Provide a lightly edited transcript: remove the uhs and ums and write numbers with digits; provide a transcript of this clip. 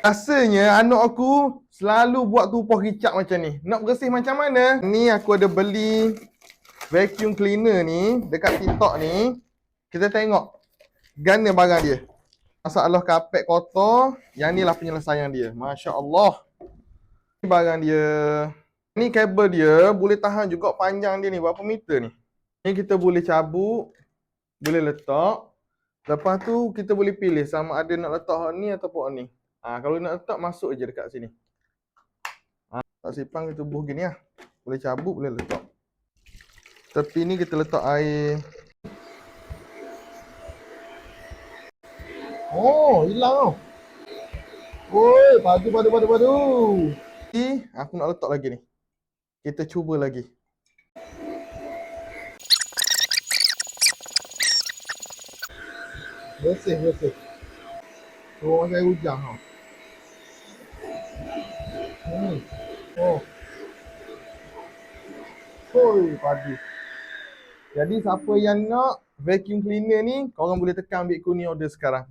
Rasanya anak aku selalu buat tumpah kicap macam ni. Nak bersih macam mana? Ni aku ada beli vacuum cleaner ni dekat TikTok ni. Kita tengok gana barang dia. Masalah kapet kotor, yang ni lah penyelesaian dia. Masya Allah. Ni barang dia. Ni kabel dia boleh tahan juga panjang dia ni. Berapa meter ni? Ni kita boleh cabut, boleh letak. Lepas tu kita boleh pilih sama ada nak letak hak ni ataupun hak ni. Kalau nak letak, masuk je dekat sini. Tak sipang kita buh gini lah. Boleh cabut, boleh letak. Tepi ni kita letak air. Oh, hilang tau. Oi, padu. Ni aku nak letak lagi ni. Kita cuba lagi. Bersih. Turun air hujan tau. Oh. Oi, padu. Jadi siapa yang nak vacuum cleaner ni, korang boleh tekan ambil kuning order sekarang.